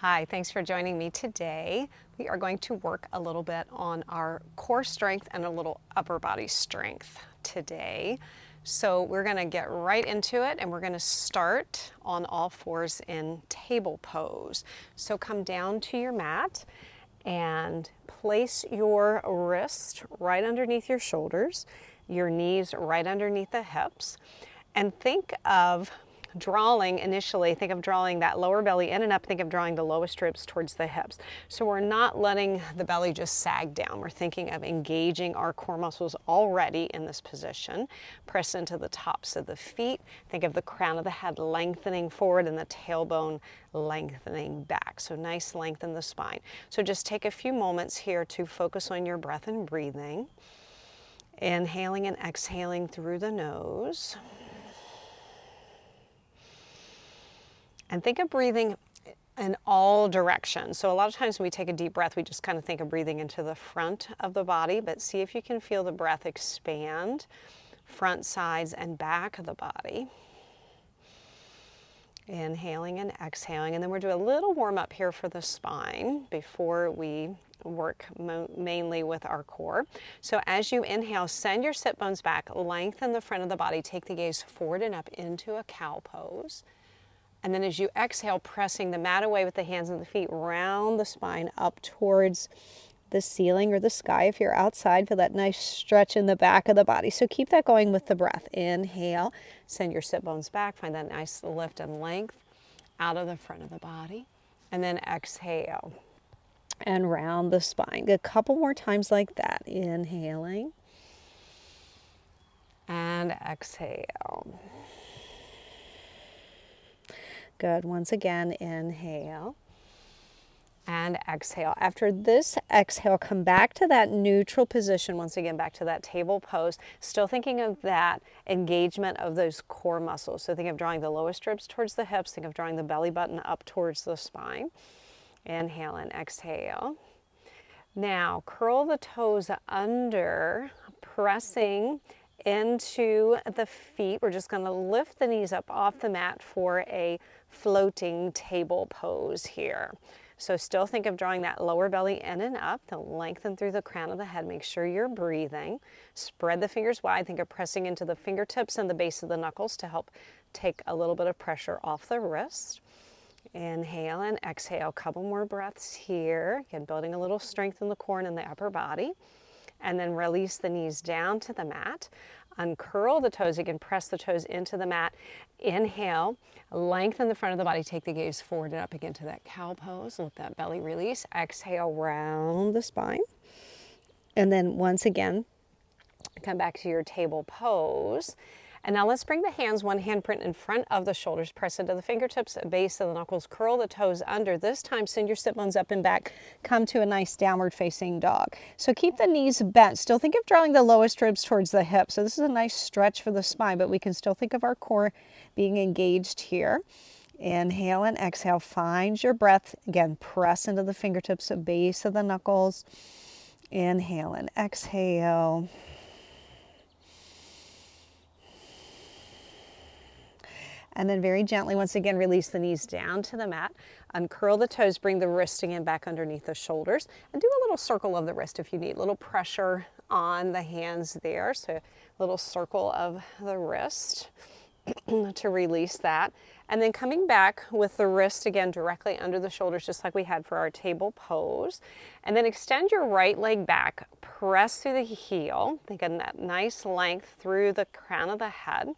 Hi, thanks for joining me today. We are going to work a little bit on our core strength and a little upper body strength today. So we're going to get right into it, and we're going to start on all fours in table pose. So come down to your mat and place your wrist right underneath your shoulders, your knees right underneath the hips, and think of drawing that lower belly in and up. Think of drawing the lowest ribs towards the hips. So we're not letting the belly just sag down. We're thinking of engaging our core muscles already in this position. Press into the tops of the feet. Think of the crown of the head lengthening forward and the tailbone lengthening back. So nice length in the spine. So just take a few moments here to focus on your breath and breathing. Inhaling and exhaling through the nose. And think of breathing in all directions. So a lot of times when we take a deep breath, we just kind of think of breathing into the front of the body, but see if you can feel the breath expand front, sides, and back of the body. Inhaling and exhaling. And then we're doing a little warm up here for the spine before we work mainly with our core. So as you inhale, send your sit bones back, lengthen the front of the body, take the gaze forward and up into a cow pose. And then as you exhale, pressing the mat away with the hands and the feet, round the spine up towards the ceiling or the sky. If you're outside, feel that nice stretch in the back of the body. So keep that going with the breath. Inhale, send your sit bones back, find that nice lift and length out of the front of the body. And then exhale and round the spine. A couple more times like that. Inhaling and exhale. Good. Once again, inhale and exhale. After this exhale, come back to that neutral position. Once again, back to that table pose. Still thinking of that engagement of those core muscles. So think of drawing the lowest ribs towards the hips. Think of drawing the belly button up towards the spine. Inhale and exhale. Now, curl the toes under, pressing into the feet. We're just going to lift the knees up off the mat for a floating table pose here. So still think of drawing that lower belly in and up, to lengthen through the crown of the head. Make sure you're breathing. Spread the fingers wide. Think of pressing into the fingertips and the base of the knuckles to help take a little bit of pressure off the wrist. Inhale and exhale. A couple more breaths here. Again, building a little strength in the core and in the upper body. And then release the knees down to the mat. Uncurl the toes. You can press the toes into the mat. Inhale, lengthen the front of the body. Take the gaze forward and up again to that cow pose. Let that belly release. Exhale, round the spine. And then once again, come back to your table pose. And now let's bring the hands, one handprint in front of the shoulders, press into the fingertips, base of the knuckles, curl the toes under. This time, send your sit bones up and back. Come to a nice downward facing dog. So keep the knees bent. Still think of drawing the lowest ribs towards the hips. So this is a nice stretch for the spine, but we can still think of our core being engaged here. Inhale and exhale. Find your breath. Again, press into the fingertips, base of the knuckles. Inhale and exhale. And then very gently, once again, release the knees down to the mat. Uncurl the toes, bring the wrist again back underneath the shoulders. And do a little circle of the wrist if you need. A little pressure on the hands there. So a little circle of the wrist to release that. And then coming back with the wrist again directly under the shoulders, just like we had for our table pose. And then extend your right leg back. Press through the heel. Think of that nice length through the crown of the head.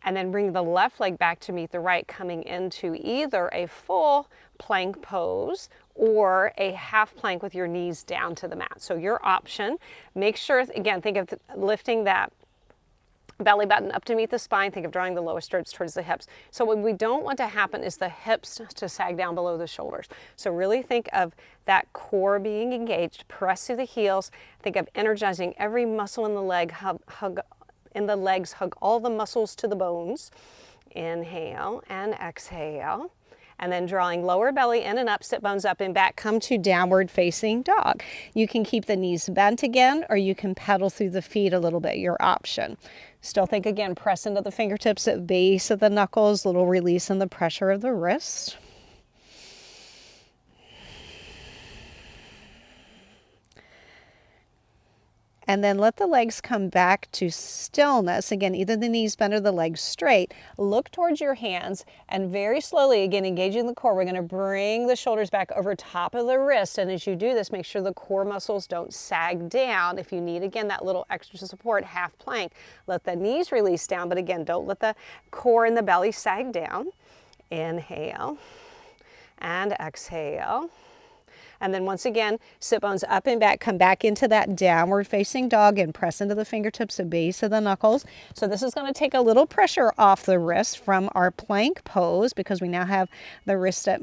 And then bring the left leg back to meet the right, coming into either a full plank pose or a half plank with your knees down to the mat. So your option. Make sure, again, think of lifting that belly button up to meet the spine. Think of drawing the lowest ribs towards the hips. So what we don't want to happen is the hips to sag down below the shoulders. So really think of that core being engaged. Press through the heels. Think of energizing every muscle in the leg. Hug in the legs, hug all the muscles to the bones. Inhale and exhale. And then drawing lower belly in and up, sit bones up and back, come to downward facing dog. You can keep the knees bent again, or you can pedal through the feet a little bit, your option. Still think again, press into the fingertips at base of the knuckles, little release in the pressure of the wrist. And then let the legs come back to stillness. Again, either the knees bent or the legs straight. Look towards your hands and very slowly, again, engaging the core, we're going to bring the shoulders back over top of the wrist. And as you do this, make sure the core muscles don't sag down. If you need, again, that little extra support, half plank, let the knees release down. But again, don't let the core and the belly sag down. Inhale and exhale. And then once again, sit bones up and back, come back into that downward facing dog and press into the fingertips, the base of the knuckles. So this is going to take a little pressure off the wrist from our plank pose because we now have the wrist at a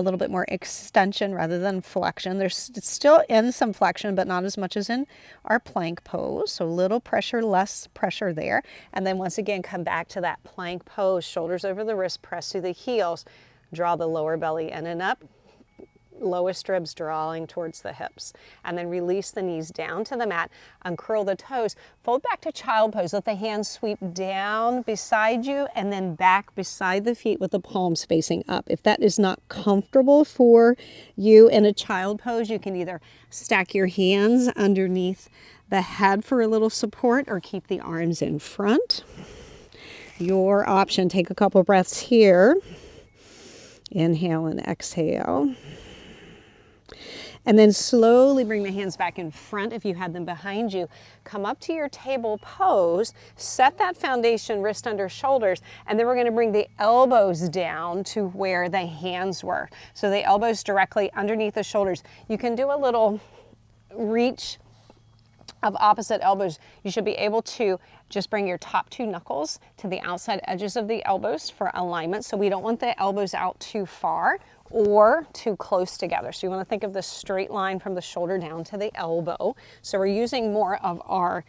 little bit more extension rather than flexion. There's still in some flexion, but not as much as in our plank pose. So little pressure, less pressure there. And then once again, come back to that plank pose, shoulders over the wrist, press through the heels, draw the lower belly in and up, lowest ribs drawing towards the hips, and then release the knees down to the mat, uncurl the toes, fold back to child pose, let the hands sweep down beside you and then back beside the feet with the palms facing up. If that is not comfortable for you in a child pose, you can either stack your hands underneath the head for a little support or keep the arms in front. Your option. Take a couple breaths here. Inhale and exhale. And then slowly bring the hands back in front if you had them behind you. Come up to your table pose, set that foundation, wrist under shoulders, and then we're going to bring the elbows down to where the hands were. So the elbows directly underneath the shoulders. You can do a little reach of opposite elbows. You should be able to just bring your top two knuckles to the outside edges of the elbows for alignment. So we don't want the elbows out too far or too close together. So you want to think of the straight line from the shoulder down to the elbow. So we're using more of our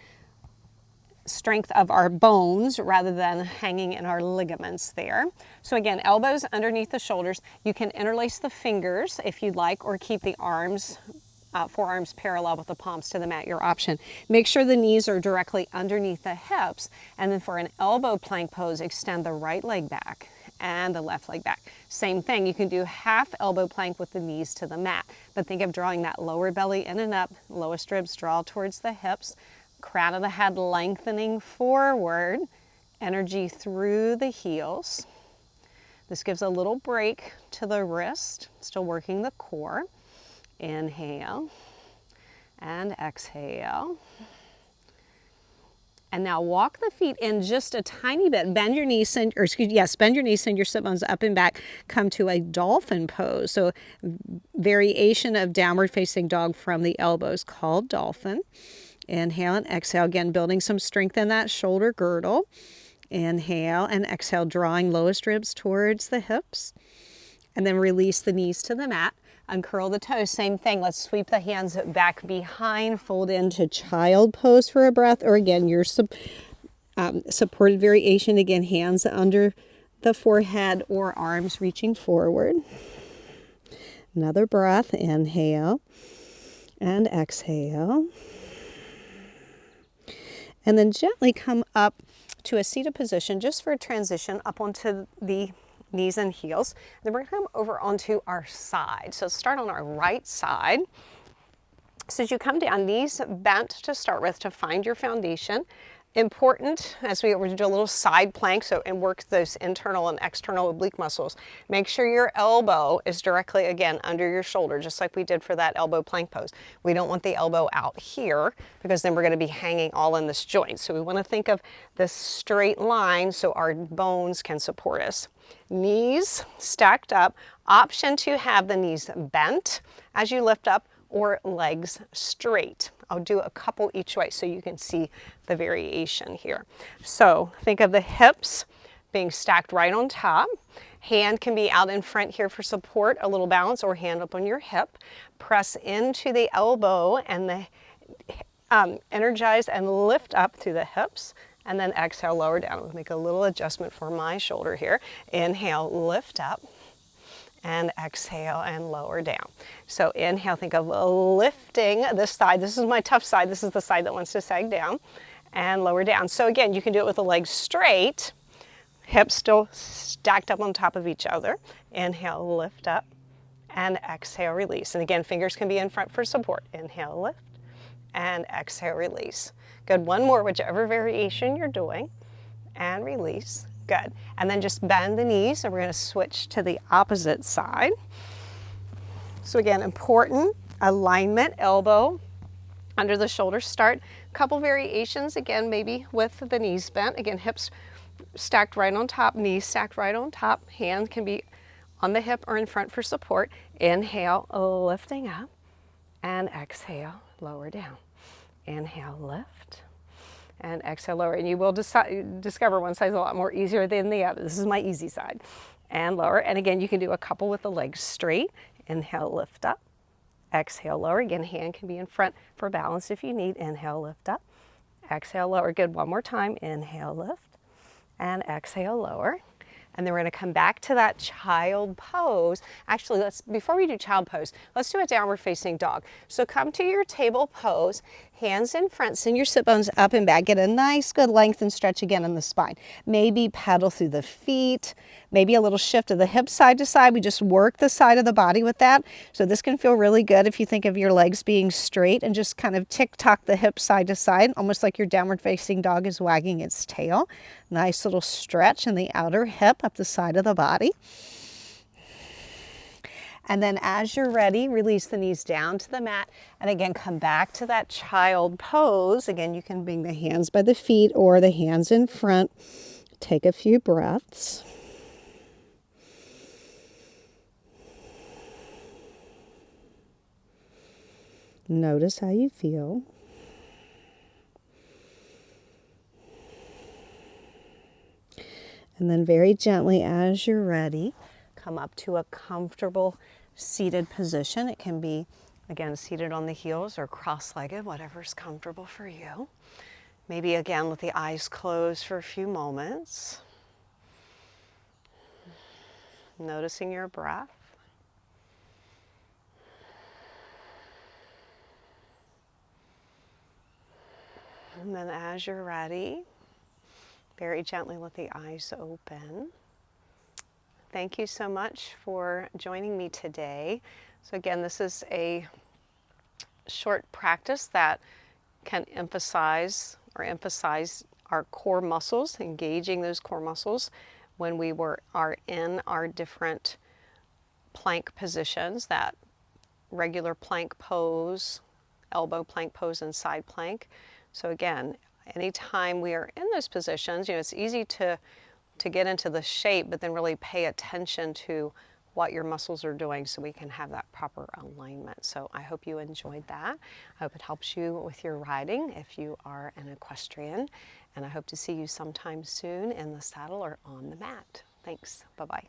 strength of our bones rather than hanging in our ligaments there. So again, elbows underneath the shoulders. You can interlace the fingers if you'd like, or keep the arms forearms parallel with the palms to the mat, your option. Make sure the knees are directly underneath the hips. And then for an elbow plank pose, extend the right leg back and the left leg back. Same thing, you can do half elbow plank with the knees to the mat, but think of drawing that lower belly in and up, lowest ribs draw towards the hips, crown of the head lengthening forward, energy through the heels. This gives a little break to the wrist, still working the core. Inhale and exhale. And now walk the feet in just a tiny bit. Bend your knees, bend your knees, send your sit bones up and back. Come to a dolphin pose. So variation of downward facing dog from the elbows called dolphin. Inhale and exhale. Again, building some strength in that shoulder girdle. Inhale and exhale, drawing lowest ribs towards the hips. And then release the knees to the mat. Uncurl the toes, same thing. Let's sweep the hands back behind, fold into child pose for a breath, or again, your supported variation. Again, hands under the forehead or arms reaching forward. Another breath, inhale and exhale. And then gently come up to a seated position just for a transition up onto the knees and heels. Then we're going to come over onto our side. So start on our right side. So as you come down, knees bent to start with to find your foundation. Important as we do a little side plank, and work those internal and external oblique muscles. Make sure your elbow is directly, again, under your shoulder, just like we did for that elbow plank pose. We don't want the elbow out here because then we're going to be hanging all in this joint. So we want to think of this straight line so our bones can support us. Knees stacked up. Option to have the knees bent as you lift up or legs straight. I'll do a couple each way so you can see the variation here. So think of the hips being stacked right on top. Hand can be out in front here for support, a little balance, or hand up on your hip. Press into the elbow and energize and lift up through the hips. And then exhale, lower down. We'll make a little adjustment for my shoulder here. Inhale, lift up. And exhale and lower down. So inhale, think of lifting this side. This is my tough side. This is the side that wants to sag down. And lower down. So again, you can do it with the legs straight. Hips still stacked up on top of each other. Inhale, lift up. And exhale, release. And again, fingers can be in front for support. Inhale, lift. and exhale, release. Good, one more, whichever variation you're doing, and release. Good, and then just bend the knees, and we're going to switch to the opposite side. So again, important alignment, elbow under the shoulder start. Couple variations, again, maybe with the knees bent. Again, hips stacked right on top, knees stacked right on top. Hand can be on the hip or in front for support. Inhale, lifting up, and exhale, lower down. Inhale, lift, and exhale, lower. And you will discover one side is a lot more easier than the other. This is my easy side. And lower. And again, you can do a couple with the legs straight. Inhale, lift up. Exhale, lower. Again, hand can be in front for balance if you need. Inhale, lift up. Exhale, lower. Good, one more time. Inhale, lift, and exhale, lower. And then we're going to come back to that child pose. Actually, before we do child pose, let's do a downward facing dog. So come to your table pose, hands in front, send your sit bones up and back. Get a nice good length and stretch again in the spine. Maybe pedal through the feet, maybe a little shift of the hips side to side. We just work the side of the body with that. So this can feel really good if you think of your legs being straight and just kind of tick-tock the hips side to side, almost like your downward facing dog is wagging its tail. Nice little stretch in the outer hip up the side of the body. And then as you're ready, release the knees down to the mat. And again, come back to that child pose. Again, you can bring the hands by the feet or the hands in front. Take a few breaths. Notice how you feel. And then very gently, as you're ready, come up to a comfortable seated position. It can be, again, seated on the heels or cross-legged, whatever's comfortable for you. Maybe, again, let the eyes close for a few moments. Noticing your breath. And then as you're ready, very gently let the eyes open. Thank you so much for joining me today. So again, this is a short practice that can emphasize our core muscles, engaging those core muscles when we are in our different plank positions, that regular plank pose, elbow plank pose, and side plank. So again, anytime we are in those positions, it's easy to get into the shape, but then really pay attention to what your muscles are doing so we can have that proper alignment. So I hope you enjoyed that. I hope it helps you with your riding if you are an equestrian. And I hope to see you sometime soon in the saddle or on the mat. Thanks. Bye-bye.